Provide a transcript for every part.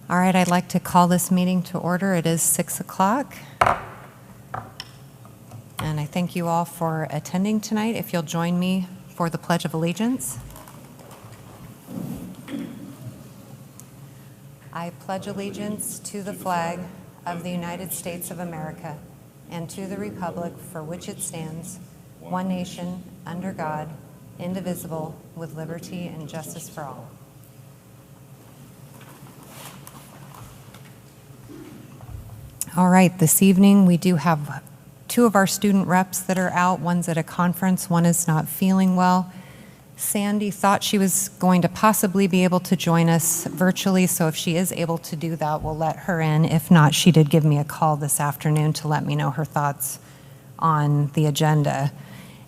All right, I'd like to call this meeting to order. It is 6 o'clock. And I thank you all for attending tonight. If you'll join me for the Pledge of Allegiance. I pledge allegiance to the flag of the United States of America and to the republic for which it stands, one nation, under God, indivisible, with liberty and justice for all. All right, this evening we do have two of our student reps that are out. One's at a conference, one is not feeling well. Sandy thought she was going to possibly be able to join us virtually, so if she is able to do that, we'll let her in. If not, she did give me a call this afternoon to let me know her thoughts on the agenda.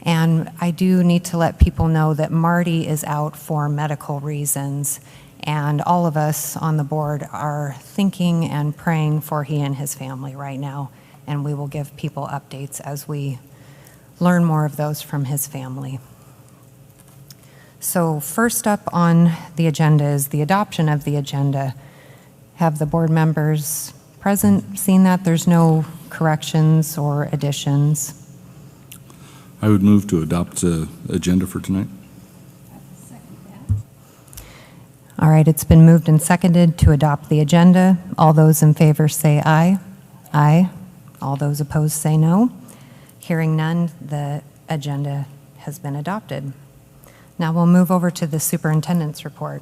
And I do need to let people know that Marty is out for medical reasons, and all of us on the board are thinking and praying for he and his family right now, and we will give people updates as we learn more of those from his family. So first up on the agenda is the adoption of the agenda. Have the board members present seen that? There's no corrections or additions. I would move to adopt the agenda for tonight. All right, it's been moved and seconded to adopt the agenda. All those in favor say aye. Aye. All those opposed say no. Hearing none, the agenda has been adopted. Now we'll move over to the superintendent's report.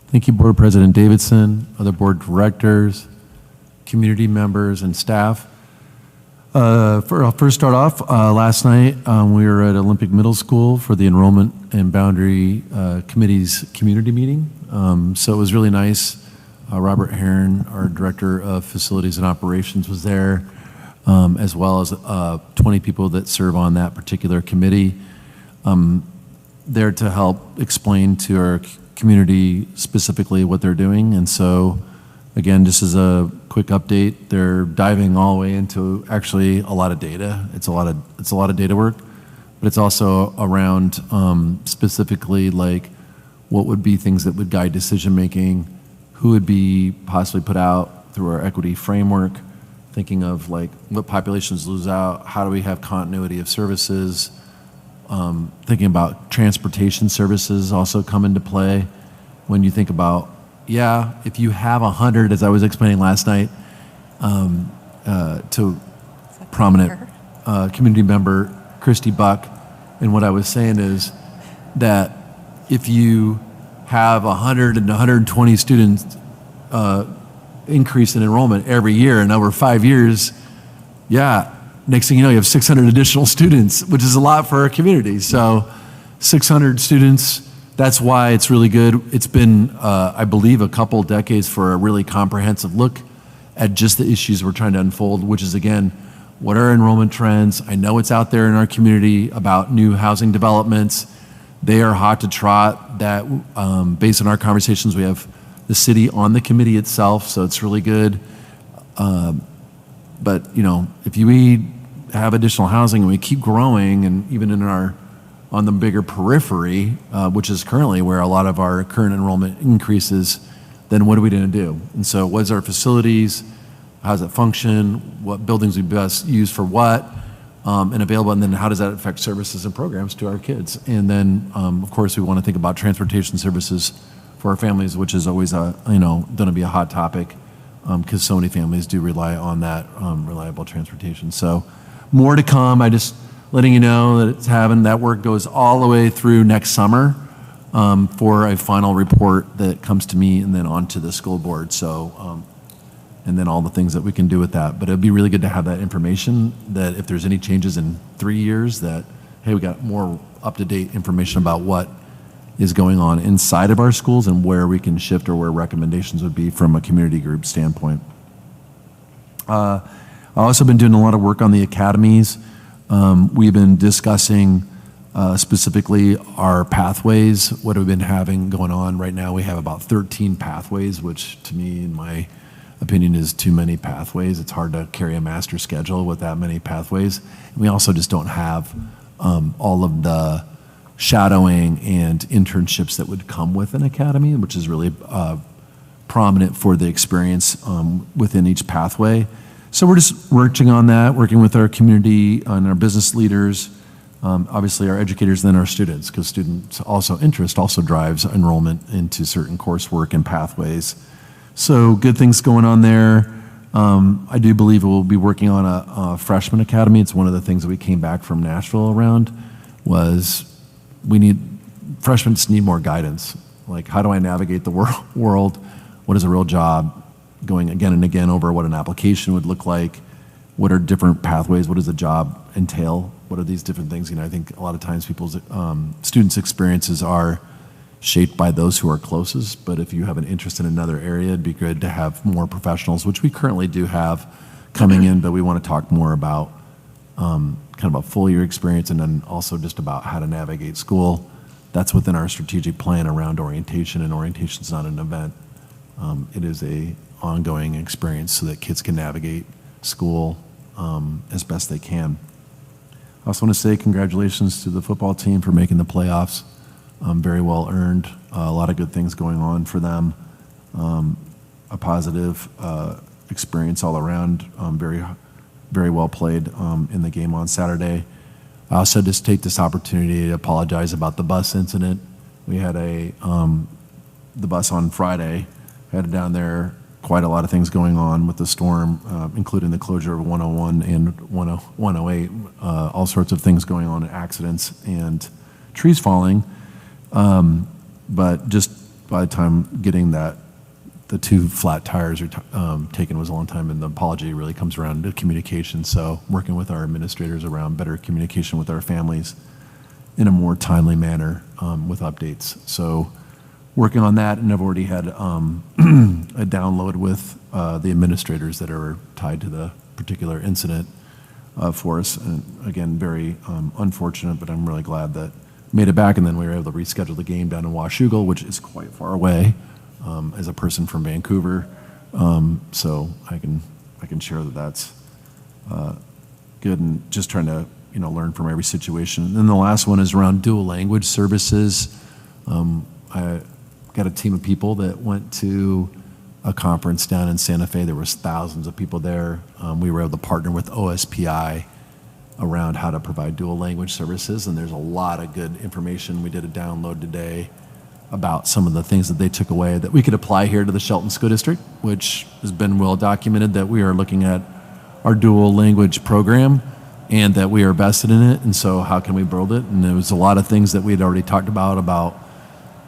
Thank you, Board President Davidson, other board directors, community members, and staff. I'll first start off. Last night, we were at Olympic Middle School for the Enrollment and Boundary Committee's community meeting. So it was really nice. Robert Heron, our Director of Facilities and Operations, was there, as well as 20 people that serve on that particular committee. There to help explain to our community specifically what they're doing. And so, again, just as a quick update, they're diving all the way into actually a lot of data. It's a lot of data work, but it's also around specifically like what would be things that would guide decision making, who would be possibly put out through our equity framework, thinking of like what populations lose out, how do we have continuity of services, thinking about transportation services also come into play when you think about, if you have 100, as I was explaining last night to prominent community member Christy Buck, and what I was saying is that if you have 100 and 120 students increase in enrollment every year and over 5 years, next thing you know, you have 600 additional students, which is a lot for our community. So 600 students, that's why it's really good. It's been, I believe, a couple decades for a really comprehensive look at just the issues we're trying to unfold, which is, again, what are enrollment trends? I know it's out there in our community about new housing developments. They are hot to trot. That, based on our conversations, we have the city on the committee itself, so it's really good. But, if we have additional housing and we keep growing, and even on the bigger periphery, which is currently where a lot of our current enrollment increases, then what are we going to do? And so what's our facilities? How does it function? What buildings we best use for what? And available, and then how does that affect services and programs to our kids? And then, of course, we want to think about transportation services for our families, which is always going to be a hot topic, because so many families do rely on that reliable transportation. So more to come. I just letting you know that that work goes all the way through next summer for a final report that comes to me and then on to the school board. So, and then all the things that we can do with that. But it'd be really good to have that information, that if there's any changes in 3 years, that, hey, we got more up-to-date information about what is going on inside of our schools and where we can shift or where recommendations would be from a community group standpoint. I've also been doing a lot of work on the academies. We've been discussing specifically our pathways. What have we been having going on right now? We have about 13 pathways, which to me, in my opinion, is too many pathways. It's hard to carry a master schedule with that many pathways. And we also just don't have all of the shadowing and internships that would come with an academy, which is really prominent for the experience within each pathway. So we're just working on that, working with our community and our business leaders, obviously our educators, then our students, because students also interest also drives enrollment into certain coursework and pathways. So good things going on there. I do believe we'll be working on a freshman academy. It's one of the things that we came back from Nashville around was freshmen just need more guidance. Like, how do I navigate the world? What is a real job? Going again and again over what an application would look like. What are different pathways? What does a job entail? What are these different things? I think a lot of times people's students' experiences are shaped by those who are closest, but if you have an interest in another area, it'd be good to have more professionals, which we currently do have coming in, but we want to talk more about kind of a full year experience and then also just about how to navigate school. That's within our strategic plan around orientation, and orientation is not an event. It is a ongoing experience so that kids can navigate school as best they can. I also want to say congratulations to the football team for making the playoffs. Very well earned. A lot of good things going on for them. A positive experience all around. Very, very well played in the game on Saturday. I also just take this opportunity to apologize about the bus incident. We had the bus on Friday, headed down there. Quite a lot of things going on with the storm, including the closure of 101 and 108, all sorts of things going on, accidents and trees falling. But just by the time getting the two flat tires taken was a long time, and the apology really comes around to communication. So working with our administrators around better communication with our families in a more timely manner with updates. So working on that, and I've already had a download with the administrators that are tied to the particular incident for us. And again, very unfortunate, but I'm really glad that made it back, and then we were able to reschedule the game down in Washougal, which is quite far away as a person from Vancouver. So I can share that that's good, and just trying to learn from every situation. And then the last one is around dual language services. I got a team of people that went to a conference down in Santa Fe. There was thousands of people there. We were able to partner with OSPI around how to provide dual language services, and there's a lot of good information. We did a download today about some of the things that they took away that we could apply here to the Shelton School District, which has been well documented that we are looking at our dual language program and that we are vested in it, and so how can we build it? And there was a lot of things that we had already talked about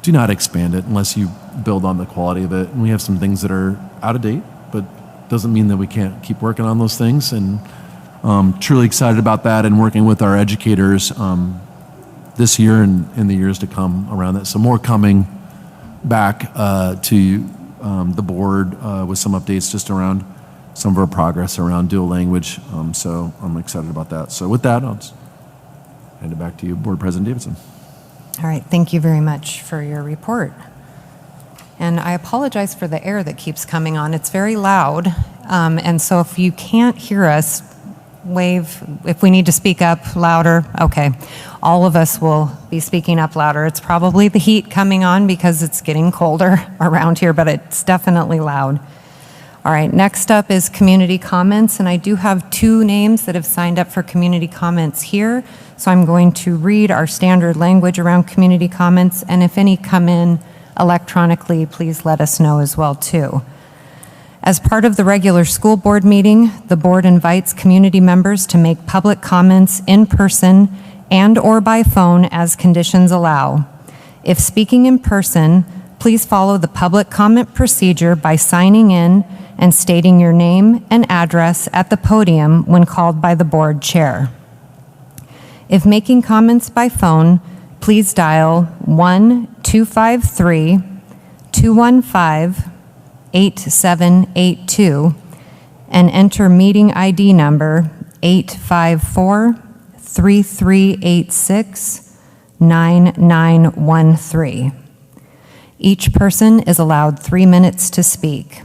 do not expand it unless you build on the quality of it. And we have some things that are out of date, but doesn't mean that we can't keep working on those things. And truly excited about that and working with our educators this year and in the years to come around that. So more coming back to the board with some updates just around some of our progress around dual language. So I'm excited about that. So with that, I'll just hand it back to you, Board President Davidson. All right, thank you very much for your report. And I apologize for the air that keeps coming on. It's very loud, and so if you can't hear us, wave. If we need to speak up louder, okay. All of us will be speaking up louder. It's probably the heat coming on because it's getting colder around here, but it's definitely loud. All right, next up is community comments, and I do have two names that have signed up for community comments here. So I'm going to read our standard language around community comments, and if any come in electronically, please let us know as well too. As part of the regular school board meeting, the board invites community members to make public comments in person and/or by phone as conditions allow. If speaking in person, please follow the public comment procedure by signing in and stating your name and address at the podium when called by the board chair. If making comments by phone, please dial 1-253-215-8782 and enter meeting ID number 854-3386-9913. Each person is allowed 3 minutes to speak.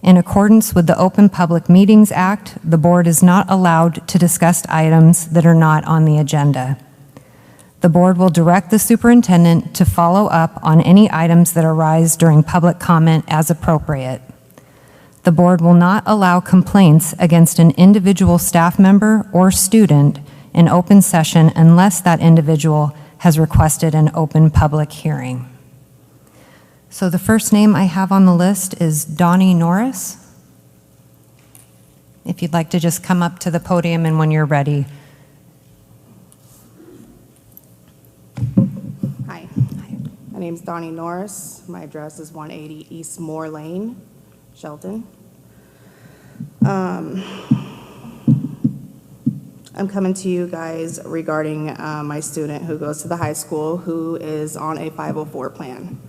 In accordance with the Open Public Meetings Act, the board is not allowed to discuss items that are not on the agenda. The board will direct the superintendent to follow up on any items that arise during public comment as appropriate. The board will not allow complaints against an individual staff member or student in open session unless that individual has requested an open public hearing. So the first name I have on the list is Donnie Norris. If you'd like to just come up to the podium and when you're ready. Hi, my name is Donnie Norris. My address is 180 East Moore Lane, Shelton. I'm coming to you guys regarding my student who goes to the high school who is on a 504 plan.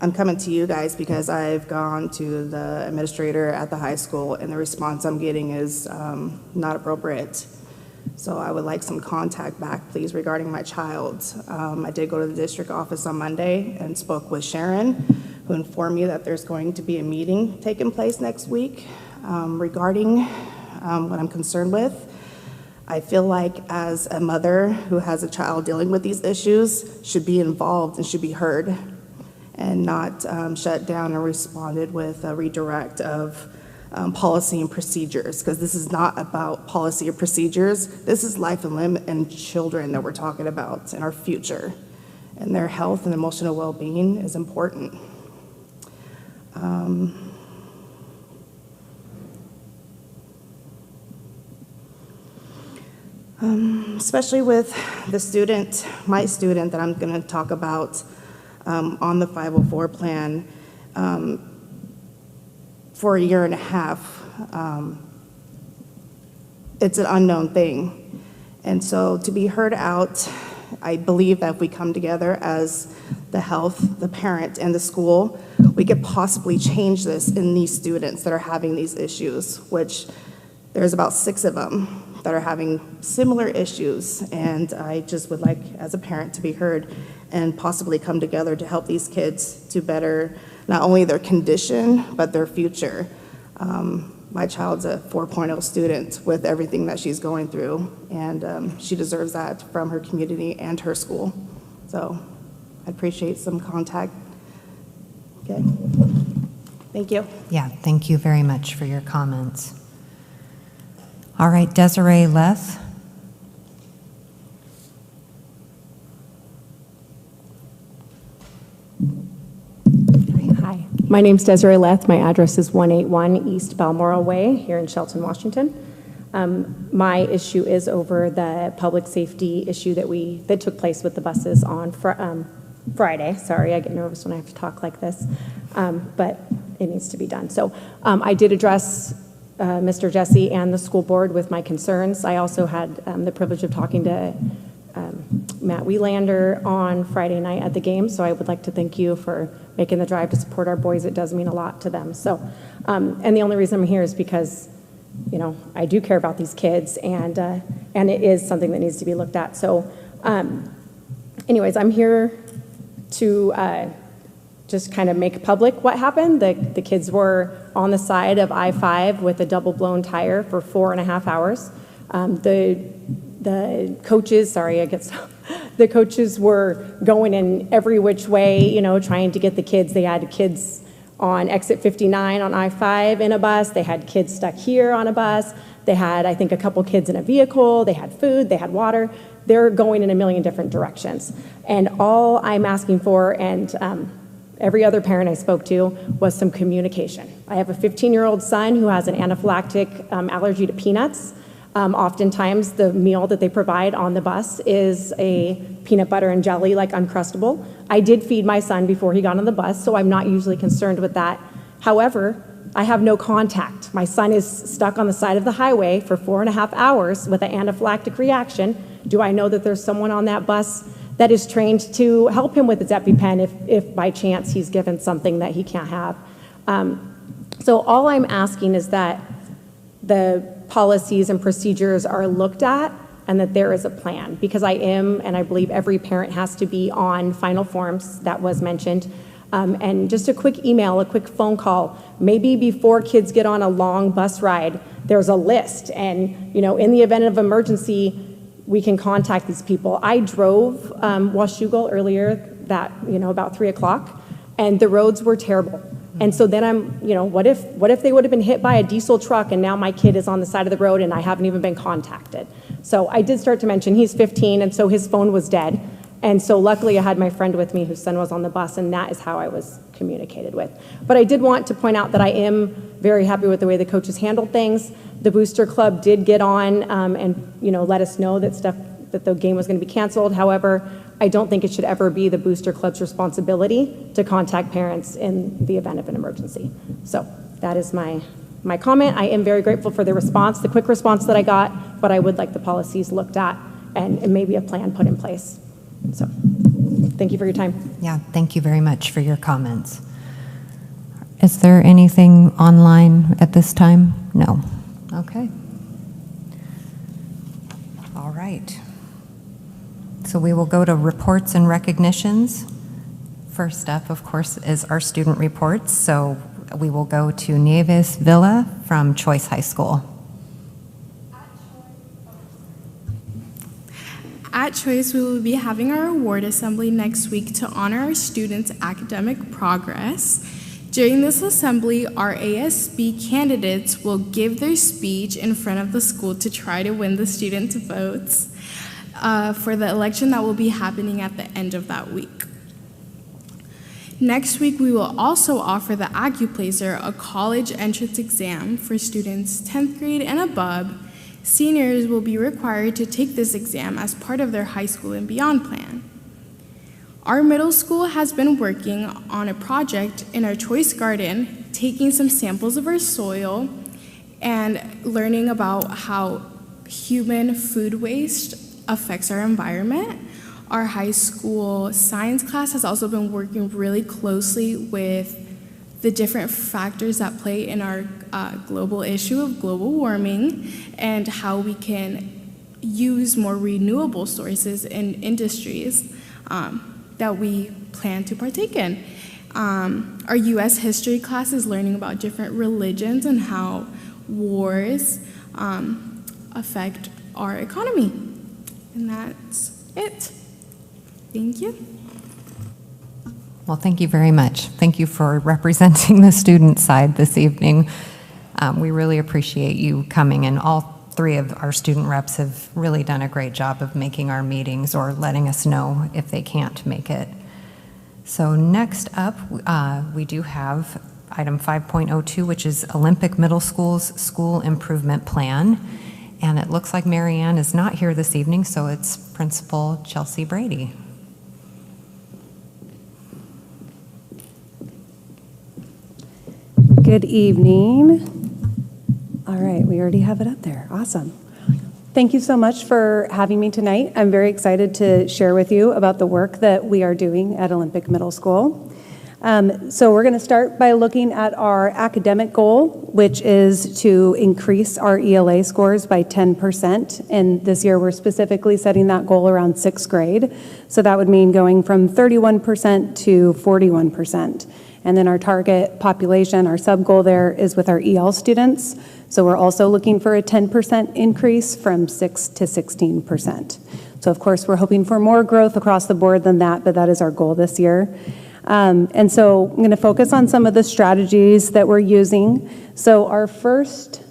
I'm coming to you guys because I've gone to the administrator at the high school and the response I'm getting is not appropriate. So I would like some contact back, please, regarding my child. I did go to the district office on Monday and spoke with Sharon, who informed me that there's going to be a meeting taking place next week regarding what I'm concerned with. I feel like as a mother who has a child dealing with these issues should be involved and should be heard and not shut down and responded with a redirect of policy and procedures, because this is not about policy or procedures. This is life and limb and children that we're talking about and our future. And their health and emotional well-being is important. Especially with the student, my student that I'm going to talk about on the 504 plan for a year and a half. It's an unknown thing. And so to be heard out, I believe that if we come together as the health, the parent, and the school, we could possibly change this in these students that are having these issues, which there's about 6 of them that are having similar issues. And I just would like, as a parent, to be heard and possibly come together to help these kids to better not only their condition, but their future. My child's a 4.0 student with everything that she's going through, and she deserves that from her community and her school. So I'd appreciate some contact. Okay. Thank you. Yeah, thank you very much for your comments. All right, Desiree Leth. Hi, my name's Desiree Leth. My address is 181 East Balmoral Way here in Shelton, Washington. My issue is over the public safety issue that took place with the buses on Friday. Sorry, I get nervous when I have to talk like this, but it needs to be done. So I did address Mr. Jesse and the school board with my concerns. I also had the privilege of talking to Matt Wielander on Friday night at the game, so I would like to thank you for making the drive to support our boys. It does mean a lot to them. So, and the only reason I'm here is because, you know, I do care about these kids, and it is something that needs to be looked at. So, anyways, I'm here to just kind of make public what happened. The kids were on the side of I-5 with a double blown tire for 4.5 hours. The coaches, sorry, the coaches were going in every which way, you know, trying to get the kids. They had kids on exit 59 on I-5 in a bus. They had kids stuck here on a bus. They had, I think, a couple kids in a vehicle. They had food. They had water. They're going in a million different directions. And all I'm asking for, and every other parent I spoke to, was some communication. I have a 15-year-old son who has an anaphylactic allergy to peanuts. Oftentimes, the meal that they provide on the bus is a peanut butter and jelly, like Uncrustable. I did feed my son before he got on the bus, so I'm not usually concerned with that. However, I have no contact. My son is stuck on the side of the highway for 4.5 hours with an anaphylactic reaction. Do I know that there's someone on that bus that is trained to help him with his EpiPen if by chance he's given something that he can't have? So all I'm asking is that the policies and procedures are looked at and that there is a plan, because I am, and I believe every parent has to be on final forms that was mentioned. And just a quick email, a quick phone call, maybe before kids get on a long bus ride, there's a list. And, in the event of emergency, we can contact these people. I drove Washougal earlier about 3 o'clock, and the roads were terrible. And so then what if they would have been hit by a diesel truck and now my kid is on the side of the road and I haven't even been contacted? So I did start to mention he's 15, and so his phone was dead. And so luckily I had my friend with me whose son was on the bus, and that is how I was communicated with. But I did want to point out that I am very happy with the way the coaches handled things. The Booster Club did get on and let us know that the game was going to be canceled. However, I don't think it should ever be the Booster Club's responsibility to contact parents in the event of an emergency. So that is my comment. I am very grateful for the response, the quick response that I got, but I would like the policies looked at and maybe a plan put in place. So thank you for your time. Yeah, thank you very much for your comments. Is there anything online at this time? No. Okay. All right. So we will go to reports and recognitions. First up, of course, is our student reports. So we will go to Nieves Villa from Choice High School. At Choice, we will be having our award assembly next week to honor our students' academic progress. During this assembly, our ASB candidates will give their speech in front of the school to try to win the students' votes for the election that will be happening at the end of that week. Next week, we will also offer the AccuPlacer, a college entrance exam for students 10th grade and above. Seniors will be required to take this exam as part of their high school and beyond plan. Our middle school has been working on a project in our Choice Garden, taking some samples of our soil and learning about how human food waste affects our environment. Our high school science class has also been working really closely with the different factors that play in our global issue of global warming and how we can use more renewable sources in industries that we plan to partake in. Our U.S. history class is learning about different religions and how wars affect our economy. And that's it. Thank you. Well, thank you very much. Thank you for representing the student side this evening. We really appreciate you coming, and all three of our student reps have really done a great job of making our meetings or letting us know if they can't make it. So next up, we do have item 5.02, which is Olympic Middle School's School Improvement Plan. And it looks like Marianne is not here this evening, so it's Principal Chelsea Brady. Good evening. All right, we already have it up there. Awesome. Thank you so much for having me tonight. I'm very excited to share with you about the work that we are doing at Olympic Middle School. So we're going to start by looking at our academic goal, which is to increase our ELA scores by 10%. And this year we're specifically setting that goal around 6th grade. So that would mean going from 31% to 41%. And then our target population, our sub-goal there is with our EL students. So we're also looking for a 10% increase from 6 to 16%. So of course, we're hoping for more growth across the board than that, but that is our goal this year. And so I'm going to focus on some of the strategies that we're using. So our first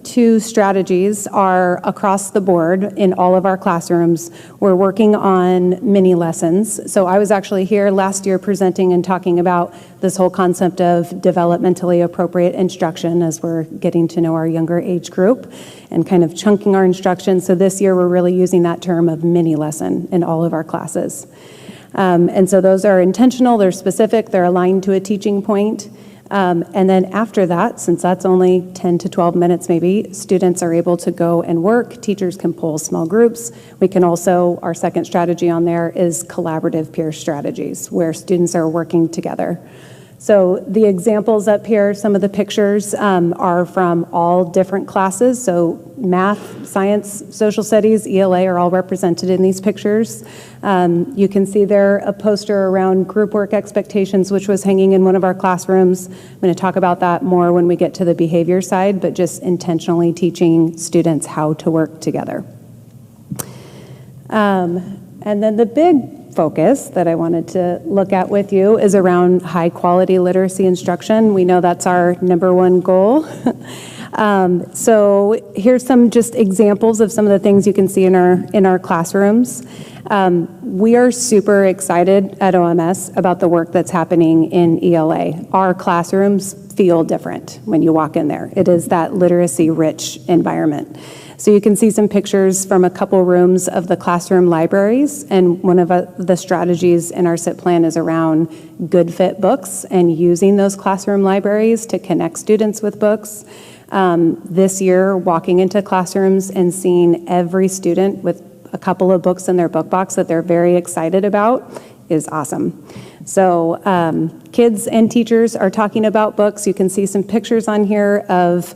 two strategies are across the board in all of our classrooms. We're working on mini lessons. So I was actually here last year presenting and talking about this whole concept of developmentally appropriate instruction as we're getting to know our younger age group and kind of chunking our instruction. So this year we're really using that term of mini lesson in all of our classes. And so those are intentional, they're specific, they're aligned to a teaching point. And then after that, since that's only 10 to 12 minutes maybe, students are able to go and work, teachers can pull small groups. We can also, our second strategy on there is collaborative peer strategies, where students are working together. So the examples up here, some of the pictures are from all different classes. So math, science, social studies, ELA are all represented in these pictures. You can see there a poster around group work expectations, which was hanging in one of our classrooms. I'm going to talk about that more when we get to the behavior side, but just intentionally teaching students how to work together. And then the big focus that I wanted to look at with you is around high quality literacy instruction. We know that's our number one goal. So here's some just examples of some of the things you can see in our classrooms. We are super excited at OMS about the work that's happening in ELA. Our classrooms feel different when you walk in there. It is that literacy rich environment. So you can see some pictures from a couple rooms of the classroom libraries, and one of the strategies in our SIP plan is around good fit books and using those classroom libraries to connect students with books. This year, walking into classrooms and seeing every student with a couple of books in their book box that they're very excited about is awesome. So kids and teachers are talking about books. You can see some pictures on here of,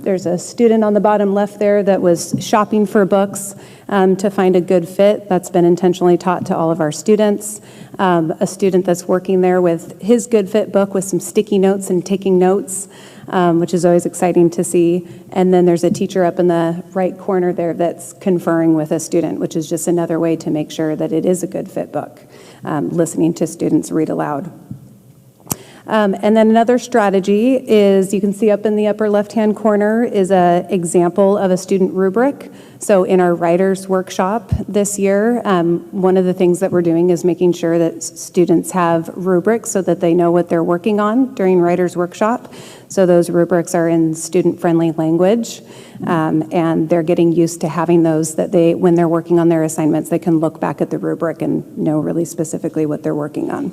there's a student on the bottom left there that was shopping for books to find a good fit. That's been intentionally taught to all of our students. A student that's working there with his good fit book with some sticky notes and taking notes, which is always exciting to see. And then there's a teacher up in the right corner there that's conferring with a student, which is just another way to make sure that it is a good fit book, listening to students read aloud. And then another strategy is, you can see up in the upper left-hand corner is an example of a student rubric. So in our writers workshop this year, one of the things that we're doing is making sure that students have rubrics so that they know what they're working on during writers workshop. So those rubrics are in student-friendly language, and they're getting used to having those that they, when they're working on their assignments, they can look back at the rubric and know really specifically what they're working on.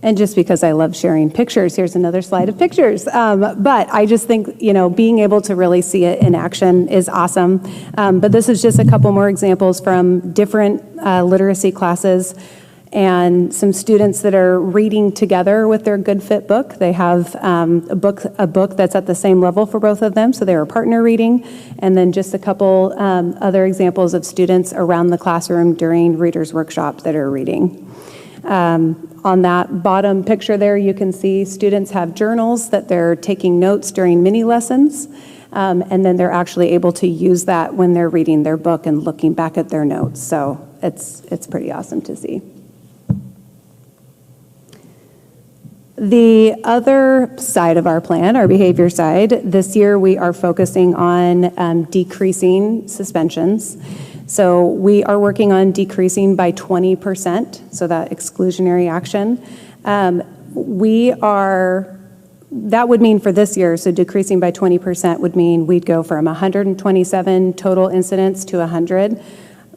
And just because I love sharing pictures, here's another slide of pictures. But I just think, being able to really see it in action is awesome. But this is just a couple more examples from different literacy classes and some students that are reading together with their Good Fit book. They have a book that's at the same level for both of them, so they were partner reading. And then just a couple other examples of students around the classroom during Readers Workshop that are reading. On that bottom picture there, you can see students have journals that they're taking notes during mini lessons, and then they're actually able to use that when they're reading their book and looking back at their notes. So it's pretty awesome to see. The other side of our plan, our behavior side, this year we are focusing on decreasing suspensions. So we are working on decreasing by 20%, so that exclusionary action. That would mean for this year, so decreasing by 20% would mean we'd go from 127 total incidents to 100.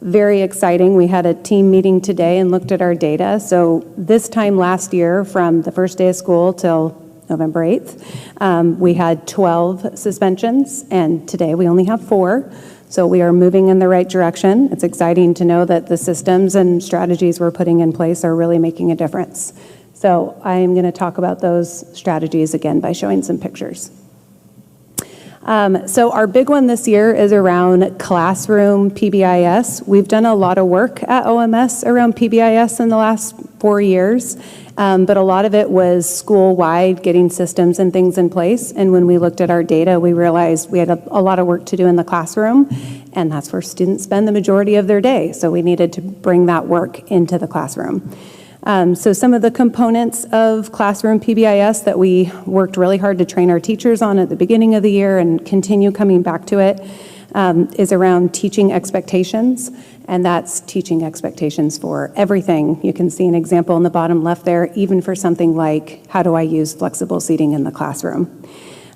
Very exciting. We had a team meeting today and looked at our data. So this time last year, from the first day of school till November 8th, we had 12 suspensions, and today we only have 4. So we are moving in the right direction. It's exciting to know that the systems and strategies we're putting in place are really making a difference. So I'm going to talk about those strategies again by showing some pictures. So our big one this year is around classroom PBIS. We've done a lot of work at OMS around PBIS in the last 4 years, but a lot of it was school-wide, getting systems and things in place. And when we looked at our data, we realized we had a lot of work to do in the classroom, and that's where students spend the majority of their day. So we needed to bring that work into the classroom. So some of the components of classroom PBIS that we worked really hard to train our teachers on at the beginning of the year and continue coming back to it is around teaching expectations, and that's teaching expectations for everything. You can see an example in the bottom left there, even for something like, how do I use flexible seating in the classroom?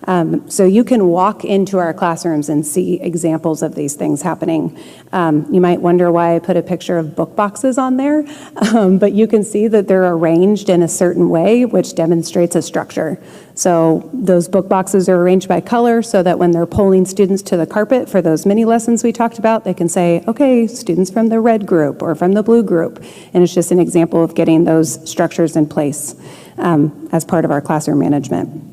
So you can walk into our classrooms and see examples of these things happening. You might wonder why I put a picture of book boxes on there, but you can see that they're arranged in a certain way, which demonstrates a structure. So those book boxes are arranged by color so that when they're polling students to the carpet for those mini lessons we talked about, they can say, okay, students from the red group or from the blue group. And it's just an example of getting those structures in place as part of our classroom management.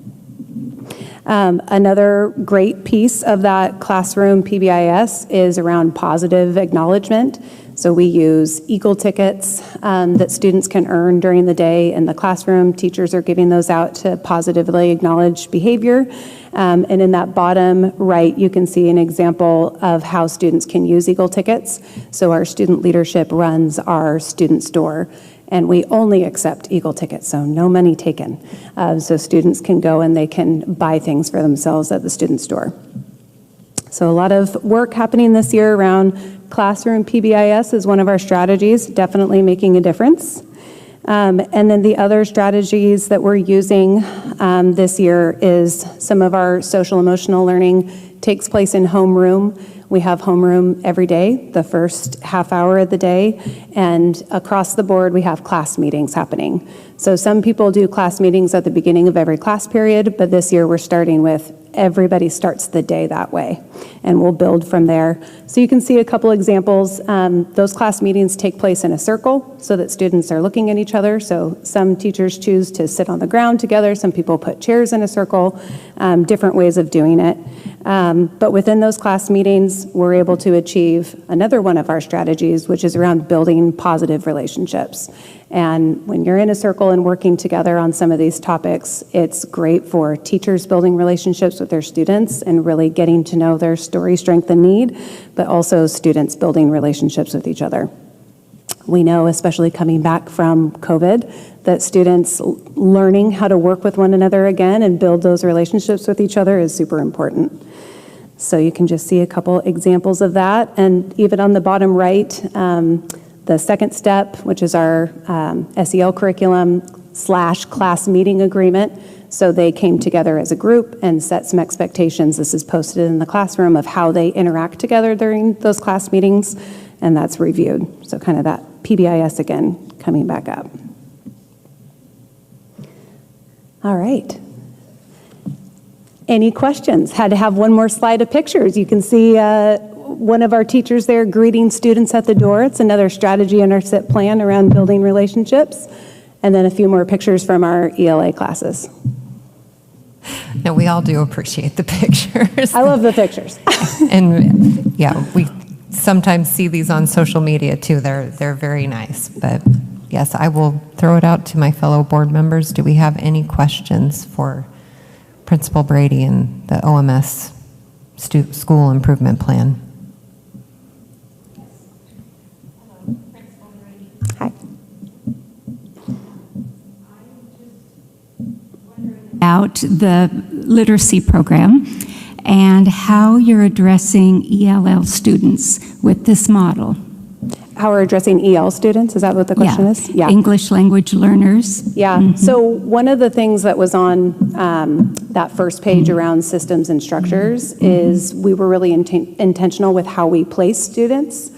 Another great piece of that classroom PBIS is around positive acknowledgement. So we use Eagle tickets that students can earn during the day in the classroom. Teachers are giving those out to positively acknowledge behavior. And in that bottom right, you can see an example of how students can use Eagle tickets. So our student leadership runs our student store, and we only accept Eagle tickets, so no money taken. So students can go and they can buy things for themselves at the student store. So a lot of work happening this year around classroom PBIS is one of our strategies, definitely making a difference. And then the other strategies that we're using this year is some of our social emotional learning takes place in homeroom. We have homeroom every day, the first half hour of the day, and across the board we have class meetings happening. So some people do class meetings at the beginning of every class period, but this year we're starting with everybody starts the day that way, and we'll build from there. So you can see a couple examples. Those class meetings take place in a circle so that students are looking at each other. So some teachers choose to sit on the ground together, some people put chairs in a circle, different ways of doing it. But within those class meetings, we're able to achieve another one of our strategies, which is around building positive relationships. And when you're in a circle and working together on some of these topics, it's great for teachers building relationships with their students and really getting to know their story, strength, and need, but also students building relationships with each other. We know, especially coming back from COVID, that students learning how to work with one another again and build those relationships with each other is super important. So you can just see a couple examples of that. And even on the bottom right, the second step, which is our SEL curriculum / class meeting agreement. So they came together as a group and set some expectations. This is posted in the classroom of how they interact together during those class meetings, and that's reviewed. So kind of that PBIS again coming back up. All right. Any questions? Had to have one more slide of pictures. You can see one of our teachers there greeting students at the door. It's another strategy in our SIP plan around building relationships. And then a few more pictures from our ELA classes. No, we all do appreciate the pictures. I love the pictures. And yeah, we sometimes see these on social media too. They're very nice. But yes, I will throw it out to my fellow board members. Do we have any questions for Principal Brady and the OMS School Improvement Plan? Hi. About the literacy program and how you're addressing ELL students with this model. How we're addressing EL students, is that what the question is? Yeah, English language learners. Yeah, so one of the things that was on that first page around systems and structures is we were really intentional with how we place students.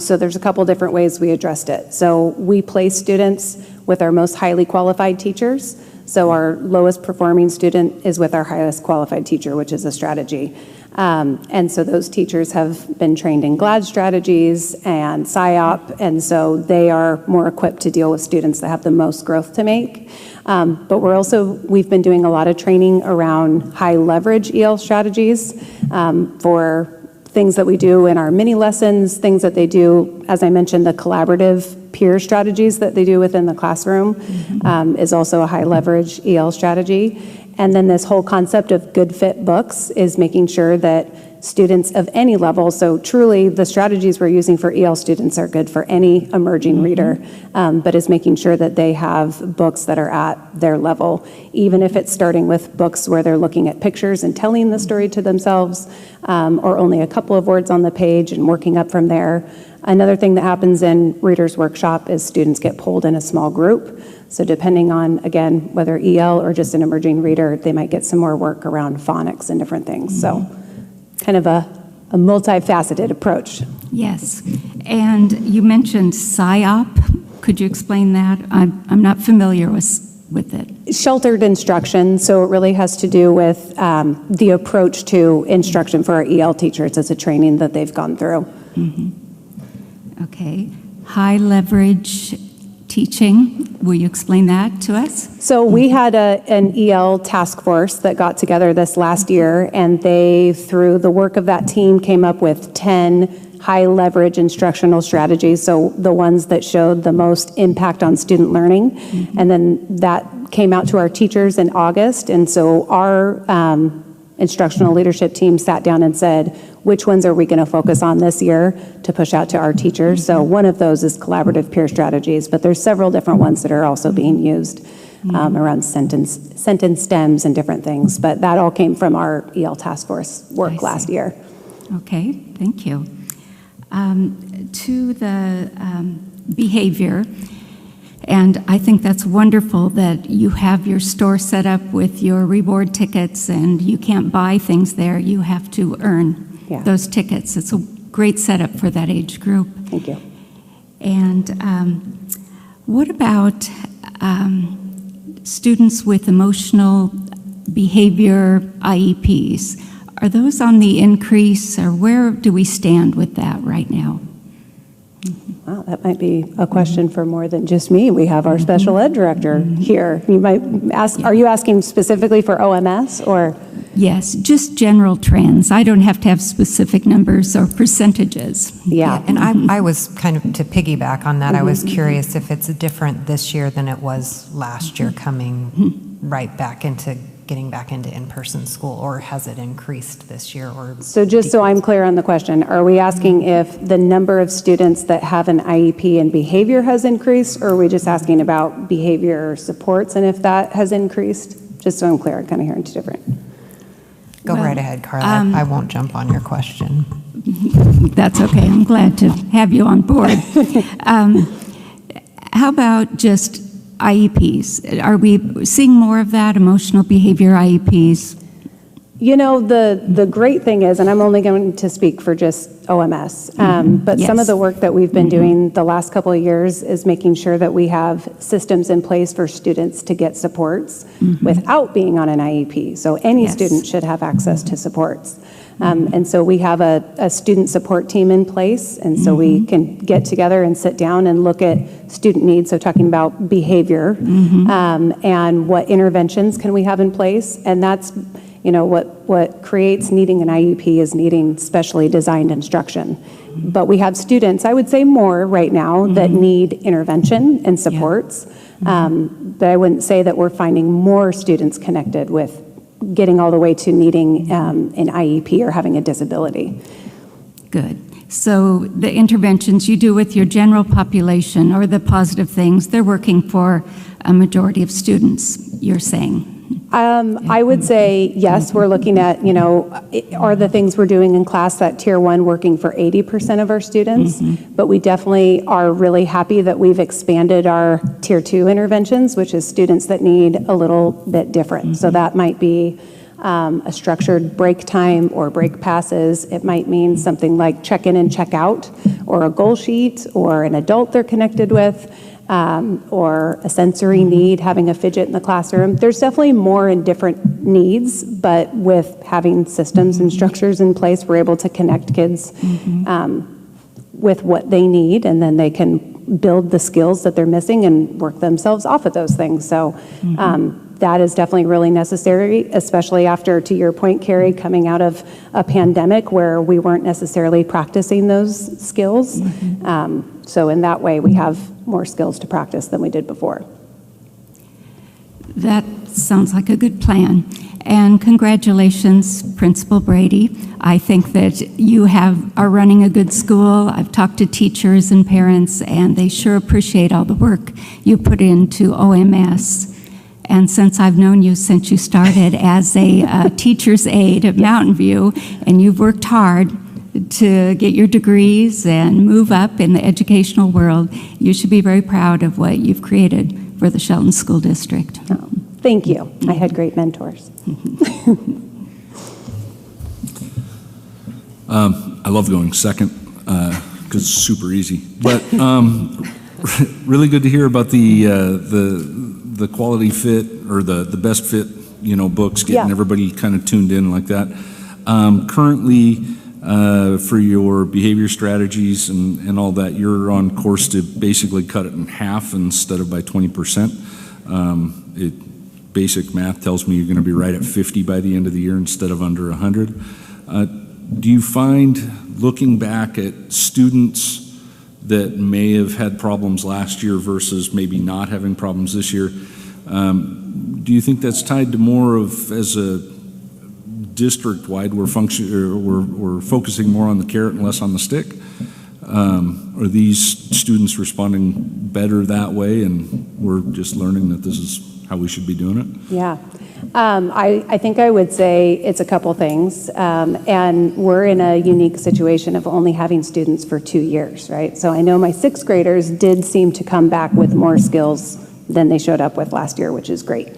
So there's a couple different ways we addressed it. So we place students with our most highly qualified teachers. So our lowest performing student is with our highest qualified teacher, which is a strategy. And so those teachers have been trained in GLAD strategies and PSYOP, and so they are more equipped to deal with students that have the most growth to make. But we've been doing a lot of training around high leverage EL strategies for things that we do in our mini lessons, things that they do, as I mentioned, the collaborative peer strategies that they do within the classroom is also a high leverage EL strategy. And then this whole concept of good fit books is making sure that students of any level. So truly, the strategies we're using for EL students are good for any emerging reader, but is making sure that they have books that are at their level, even if it's starting with books where they're looking at pictures and telling the story to themselves, or only a couple of words on the page and working up from there. Another thing that happens in Reader's Workshop is students get pulled in a small group. So depending on, again, whether EL or just an emerging reader, they might get some more work around phonics and different things. So kind of a multifaceted approach. Yes. And you mentioned PSYOP. Could you explain that? I'm not familiar with it. Sheltered instruction, so it really has to do with the approach to instruction for our EL teachers. It's a training that they've gone through. Okay. High leverage teaching. Will you explain that to us? So we had an EL task force that got together this last year, and they, through the work of that team, came up with 10 high leverage instructional strategies, so the ones that showed the most impact on student learning. And then that came out to our teachers in August, and so our instructional leadership team sat down and said, which ones are we going to focus on this year to push out to our teachers? So one of those is collaborative peer strategies, but there's several different ones that are also being used around sentence stems and different things. But that all came from our EL task force work last year. Okay, thank you. To the behavior, and I think that's wonderful that you have your store set up with your reward tickets and you can't buy things there, you have to earn those tickets. It's a great setup for that age group. Thank you. And what about students with emotional behavior IEPs? Are those on the increase, or where do we stand with that right now? Wow, that might be a question for more than just me. We have our special ed director here. You might ask, are you asking specifically for OMS or? Yes, just general trends. I don't have to have specific numbers or percentages. Yeah. And I was kind of, to piggyback on that, I was curious if it's different this year than it was last year, coming right back into getting back into in-person school, or has it increased this year? Or So just so I'm clear on the question, are we asking if the number of students that have an IEP and behavior has increased, or are we just asking about behavior supports and if that has increased? Just so I'm clear, I'm kind of hearing two different. Go right ahead, Carla. I won't jump on your question. That's okay. I'm glad to have you on board. How about just IEPs? Are we seeing more of that, emotional behavior IEPs? You know, the great thing is, and I'm only going to speak for just OMS, but some of the work that we've been doing the last couple of years is making sure that we have systems in place for students to get supports without being on an IEP. So any student should have access to supports. And so we have a student support team in place, and so we can get together and sit down and look at student needs, so talking about behavior, and what interventions can we have in place, and that's, you know, what creates needing an IEP is needing specially designed instruction. But we have students, I would say more right now, that need intervention and supports, but I wouldn't say that we're finding more students connected with getting all the way to needing an IEP or having a disability. Good. So the interventions you do with your general population, or the positive things, they're working for a majority of students, you're saying? I would say, yes, we're looking at, you know, are the things we're doing in class that Tier 1 working for 80% of our students? But we definitely are really happy that we've expanded our Tier 2 interventions, which is students that need a little bit different. So that might be a structured break time or break passes. It might mean something like check in and check out, or a goal sheet, or an adult they're connected with, or a sensory need, having a fidget in the classroom. There's definitely more and different needs, but with having systems and structures in place, we're able to connect kids with what they need, and then they can build the skills that they're missing and work themselves off of those things. So that is definitely really necessary, especially after, to your point, Carrie, coming out of a pandemic where we weren't necessarily practicing those skills. So in that way, we have more skills to practice than we did before. That sounds like a good plan. And congratulations, Principal Brady. I think that you are running a good school. I've talked to teachers and parents, and they sure appreciate all the work you put into OMS. And since I've known you since you started as a teacher's aide at Mountain View, and you've worked hard to get your degrees and move up in the educational world, you should be very proud of what you've created for the Shelton School District. Oh, thank you. I had great mentors. I love going second because it's super easy. But really good to hear about the quality fit or the best fit, books, getting everybody kind of tuned in like that. Currently, for your behavior strategies and all that, you're on course to basically cut it in half instead of by 20%. Basic math tells me you're going to be right at 50 by the end of the year instead of under 100. Do you find, looking back at students that may have had problems last year versus maybe not having problems this year, do you think that's tied to more of, as a district-wide, we're focusing more on the carrot and less on the stick? Are these students responding better that way, and we're just learning that this is how we should be doing it? Yeah. I think I would say it's a couple things. And we're in a unique situation of only having students for 2 years, right? So I know my sixth graders did seem to come back with more skills than they showed up with last year, which is great.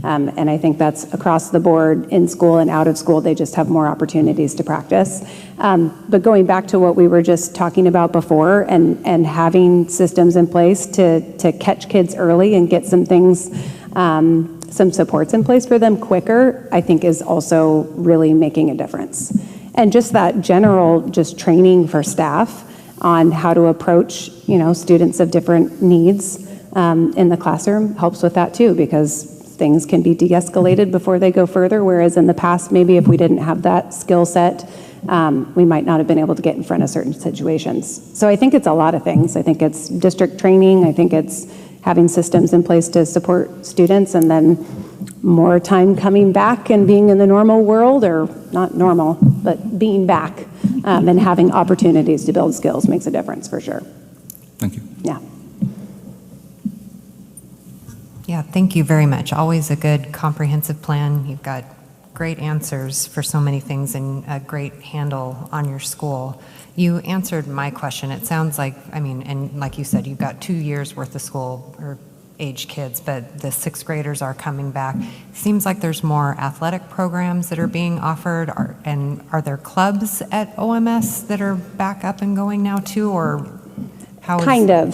And I think that's across the board, in school and out of school. They just have more opportunities to practice. But going back to what we were just talking about before, and having systems in place to catch kids early and get some things, some supports in place for them quicker, I think is also really making a difference. And just that general just training for staff on how to approach, students of different needs in the classroom helps with that too, because things can be de-escalated before they go further, whereas in the past, maybe if we didn't have that skill set, we might not have been able to get in front of certain situations. So I think it's a lot of things. I think it's district training. I think it's having systems in place to support students, and then more time coming back and being in the normal world, or not normal, but being back and having opportunities to build skills makes a difference for sure. Thank you. Yeah. Yeah, thank you very much. Always a good comprehensive plan. You've got great answers for so many things and a great handle on your school. You answered my question. It sounds like, and like you said, you've got 2 years worth of school or age kids, but the sixth graders are coming back. Seems like there's more athletic programs that are being offered. Are there clubs at OMS that are back up and going now too, or how is... Kind of.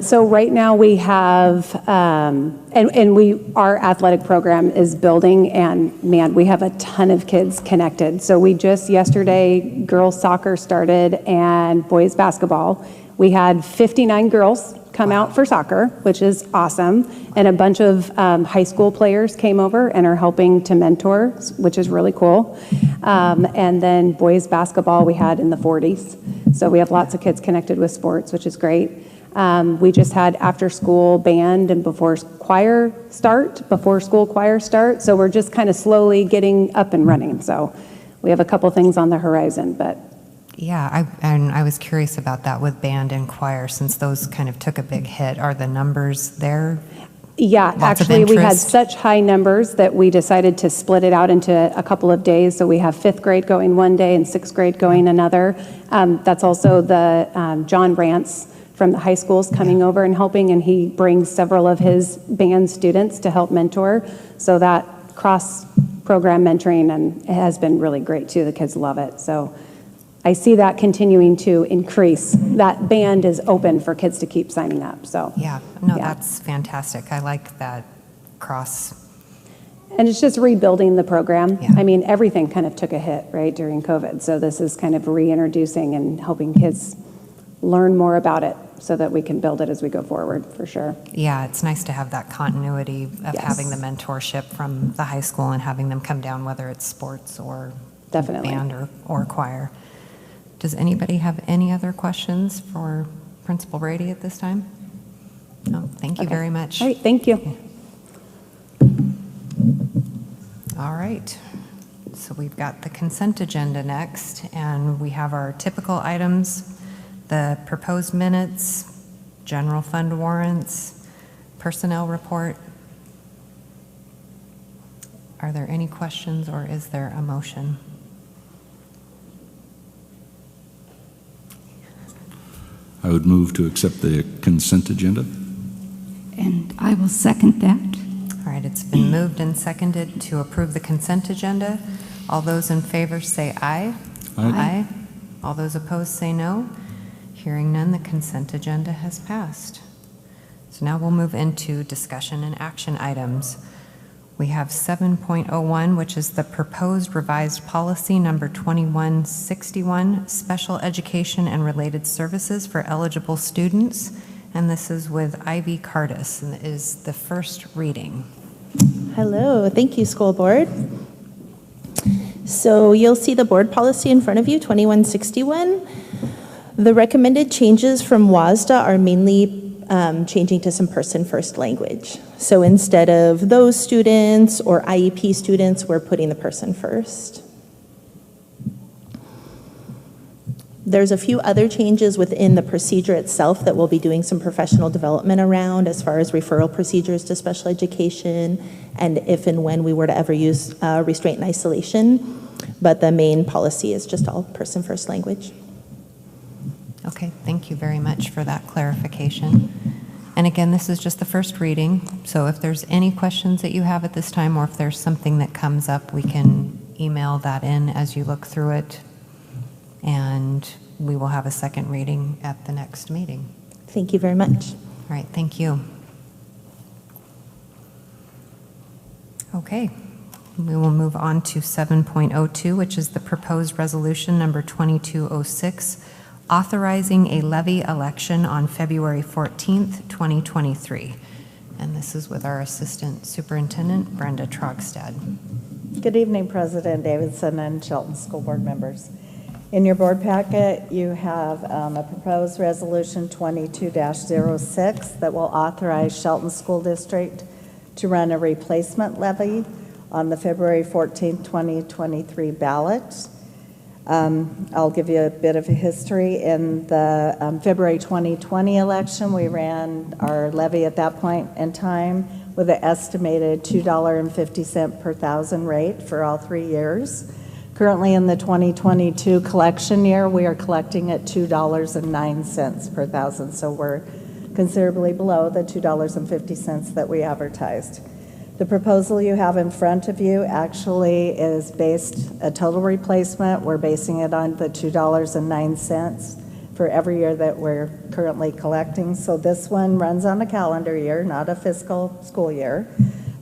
So right now we have, our athletic program is building, and man, we have a ton of kids connected. So we just yesterday, girls soccer started and boys basketball. We had 59 girls come out for soccer, which is awesome. And a bunch of high school players came over and are helping to mentor, which is really cool. And then boys basketball we had in the 40s. So we have lots of kids connected with sports, which is great. We just had after school band and before school choir start. So we're just kind of slowly getting up and running. So we have a couple things on the horizon, but. Yeah, I was curious about that with band and choir, since those kind of took a big hit. Are the numbers there? Yeah, actually, we had such high numbers that we decided to split it out into a couple of days. So we have fifth grade going one day and sixth grade going another. That's also the John Rance from the high schools coming over and helping, and he brings several of his band students to help mentor. So that cross-program mentoring and it has been really great too. The kids love it. So I see that continuing to increase. That band is open for kids to keep signing up. So yeah, no, that's fantastic. I like that cross. And it's just rebuilding the program. Yeah. I mean, everything kind of took a hit, right, during COVID. So this is kind of reintroducing and helping kids learn more about it so that we can build it as we go forward, for sure. Yeah, it's nice to have that continuity of having the mentorship from the high school and having them come down, whether it's sports or definitely band or choir. Does anybody have any other questions for Principal Brady at this time? No, thank you very much. All right, thank you. All right. So we've got the consent agenda next, and we have our typical items, the proposed minutes, general fund warrants, personnel report. Are there any questions, or is there a motion? I would move to accept the consent agenda. And I will second that. All right, it's been moved and seconded to approve the consent agenda. All those in favor say aye. Aye. All those opposed say no. Hearing none, the consent agenda has passed. So now we'll move into discussion and action items. We have 7.01, which is the proposed revised policy number 2161, special education and related services for eligible students. And this is with Ivy Cardis, and it is the first reading. Hello, thank you, school board. So you'll see the board policy in front of you, 2161. The recommended changes from WASDA are mainly changing to some person-first language. So instead of those students or IEP students, we're putting the person first. There's a few other changes within the procedure itself that we'll be doing some professional development around as far as referral procedures to special education and if and when we were to ever use restraint and isolation. But the main policy is just all person-first language. Okay, thank you very much for that clarification. And again, this is just the first reading, so if there's any questions that you have at this time, or if there's something that comes up, we can email that in as you look through it, and we will have a second reading at the next meeting. Thank you very much. All right, thank you. Okay, we will move on to 7.02, which is the proposed resolution number 2206, authorizing a levy election on February 14th, 2023. And this is with our Assistant Superintendent, Brenda Trogstad. Good evening, President Davidson and Shelton School Board members. In your board packet, you have a proposed resolution 22-06 that will authorize Shelton School District to run a replacement levy on the February 14th, 2023 ballot. I'll give you a bit of a history. In the February 2020 election, we ran our levy at that point in time with an estimated $2.50 per thousand rate for all 3 years. Currently in the 2022 collection year, we are collecting at $2.09 per thousand, so we're considerably below the $2.50 that we advertised. The proposal you have in front of you actually is based a total replacement. We're basing it on the $2.09 for every year that we're currently collecting. So this one runs on a calendar year, not a fiscal school year.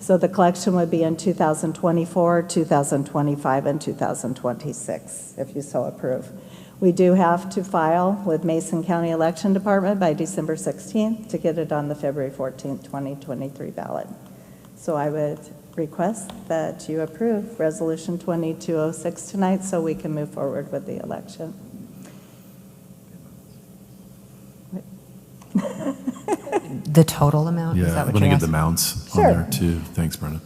So the collection would be in 2024, 2025, and 2026, if you so approve. We do have to file with Mason County Election Department by December 16th to get it on the February 14th, 2023 ballot. So I would request that you approve Resolution 2206 tonight so we can move forward with the election. The total amount? Is Yeah, that I'm what going to you're get the asking? amounts Sure. on there too. Thanks, Brenda.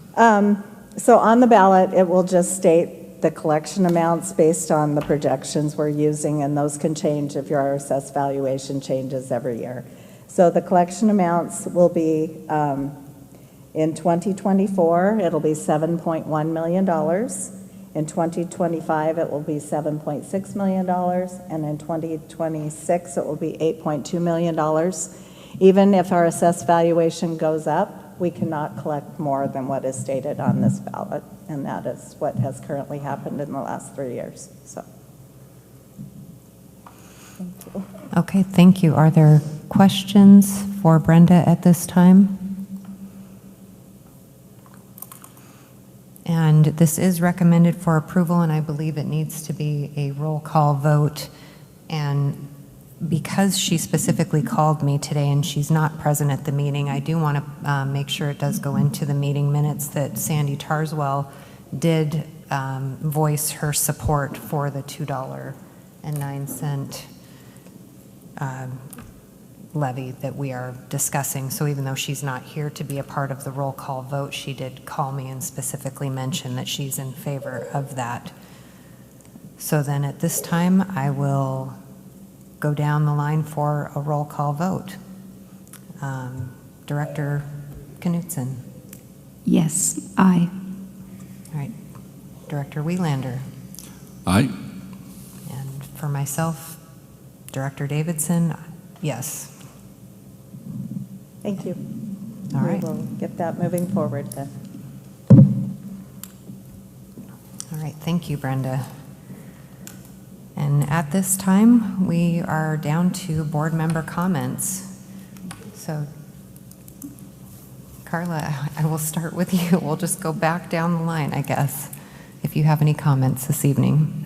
So on the ballot, it will just state the collection amounts based on the projections we're using, and those can change if your RSS valuation changes every year. So the collection amounts will be, in 2024, it'll be $7.1 million. In 2025, it will be $7.6 million, and in 2026, it will be $8.2 million. Even if our assessed valuation goes up, we cannot collect more than what is stated on this ballot, and that is what has currently happened in the last 3 years. So, thank you. Okay, thank you. Are there questions for Brenda at this time? And this is recommended for approval, and I believe it needs to be a roll call vote. And because she specifically called me today and she's not present at the meeting, I do want to make sure it does go into the meeting minutes that Sandy Tarswell did voice her support for the $2.09 levy that we are discussing. So even though she's not here to be a part of the roll call vote, she did call me and specifically mention that she's in favor of that. So then at this time, I will go down the line for a roll call vote. Director Knutson. Yes, aye. All right. Director Wielander. Aye. And for myself, Director Davidson, yes. Thank you. All right. We will get that moving forward then. All right, thank you, Brenda. And at this time, we are down to board member comments. So, Carla, I will start with you. We'll just go back down the line, I guess, if you have any comments this evening.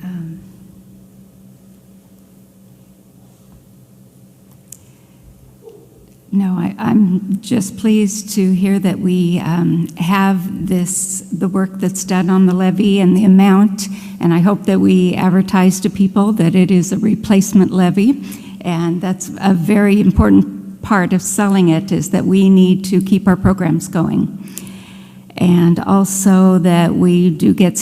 No, I'm just pleased to hear that we have the work that's done on the levy and the amount, and I hope that we advertise to people that it is a replacement levy, and that's a very important part of selling it, is that we need to keep our programs going. And also that we do get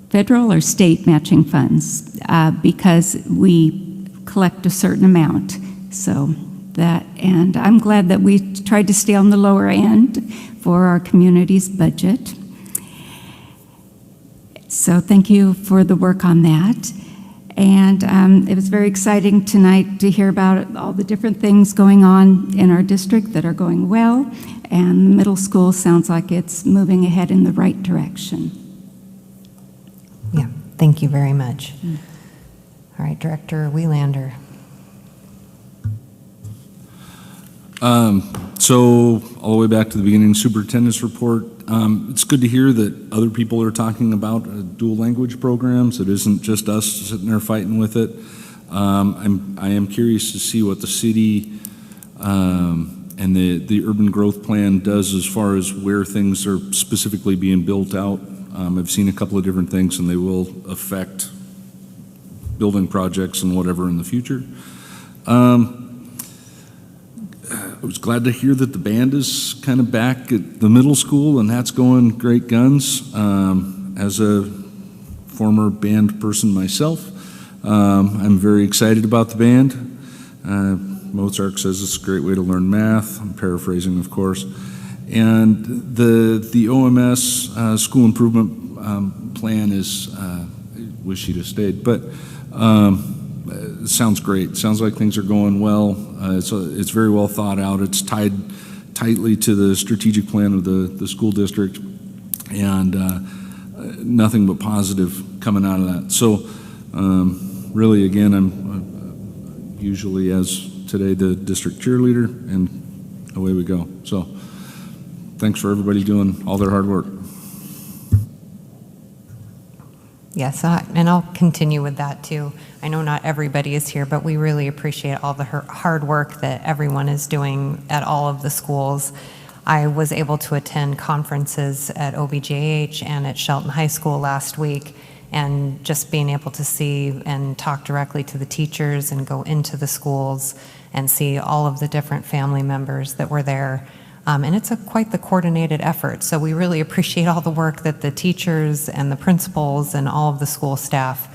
federal or state matching funds, because we collect a certain amount. So that, and I'm glad that we tried to stay on the lower end for our community's budget. So thank you for the work on that. And it was very exciting tonight to hear about all the different things going on in our district that are going well, and the middle school sounds like it's moving ahead in the right direction. Yeah, thank you very much. All right, Director Wielander. So all the way back to the beginning, superintendent's report. It's good to hear that other people are talking about dual language programs. It isn't just us sitting there fighting with it. I am curious to see what the city and the urban growth plan does as far as where things are specifically being built out. I've seen a couple of different things, and they will affect building projects and whatever in the future. I was glad to hear that the band is kind of back at the middle school, and that's going great guns. As a former band person myself, I'm very excited about the band. Mozart says it's a great way to learn math. I'm paraphrasing, of course. And the OMS school improvement plan is, I wish she'd have stayed, but it sounds great. Sounds like things are going well. It's very well thought out. It's tied tightly to the strategic plan of the school district, and nothing but positive coming out of that. So really, again, I'm usually, as today, the district cheerleader, and away we go. So thanks for everybody doing all their hard work. Yes, and I'll continue with that too. I know not everybody is here, but we really appreciate all the hard work that everyone is doing at all of the schools. I was able to attend conferences at OBJH and at Shelton High School last week, and just being able to see and talk directly to the teachers and go into the schools and see all of the different family members that were there. And it's quite the coordinated effort. So we really appreciate all the work that the teachers and the principals and all of the school staff,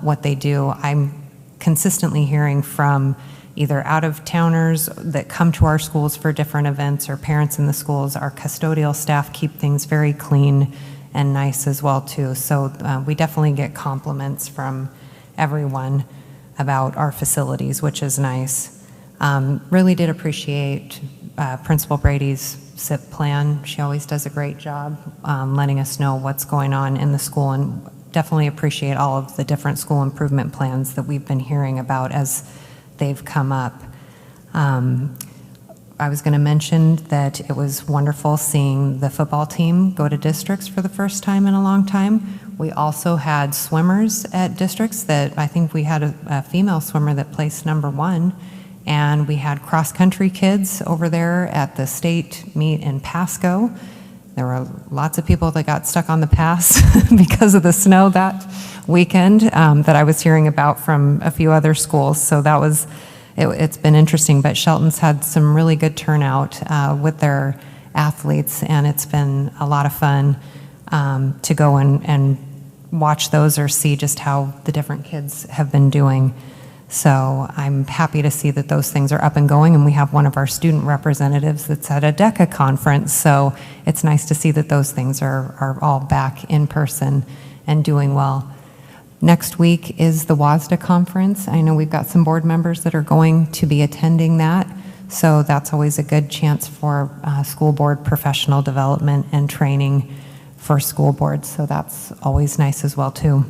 what they do. I'm consistently hearing from either out-of-towners that come to our schools for different events or parents in the schools. Our custodial staff keep things very clean and nice as well too. So we definitely get compliments from everyone about our facilities, which is nice. Really did appreciate Principal Brady's SIP plan. She always does a great job letting us know what's going on in the school, and definitely appreciate all of the different school improvement plans that we've been hearing about as they've come up. I was going to mention that it was wonderful seeing the football team go to districts for the first time in a long time. We also had swimmers at districts that I think we had a female swimmer that placed #1. And we had cross-country kids over there at the state meet in Pasco. There were lots of people that got stuck on the pass because of the snow that weekend that I was hearing about from a few other schools. So that was it's been interesting, but Shelton's had some really good turnout with their athletes, and it's been a lot of fun to go and watch those or see just how the different kids have been doing. So I'm happy to see that those things are up and going, and we have one of our student representatives that's at a DECA conference, so it's nice to see that those things are all back in person and doing well. Next week is the WASDA conference. I know we've got some board members that are going to be attending that, so that's always a good chance for school board professional development and training for school boards, so that's always nice as well too.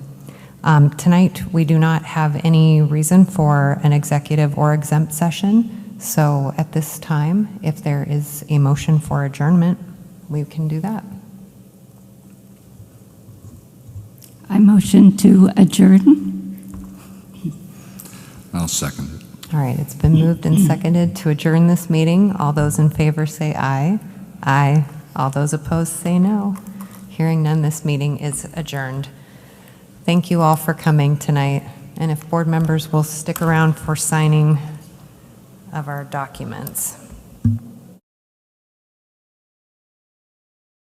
Tonight, we do not have any reason for an executive or exempt session, so at this time, if there is a motion for adjournment, we can do that. I motion to adjourn. I'll second it. All right, it's been moved and seconded to adjourn this meeting. All those in favor say aye. Aye. All those opposed say no. Hearing none, this meeting is adjourned. Thank you all for coming tonight, and if board members will stick around for signing of our documents.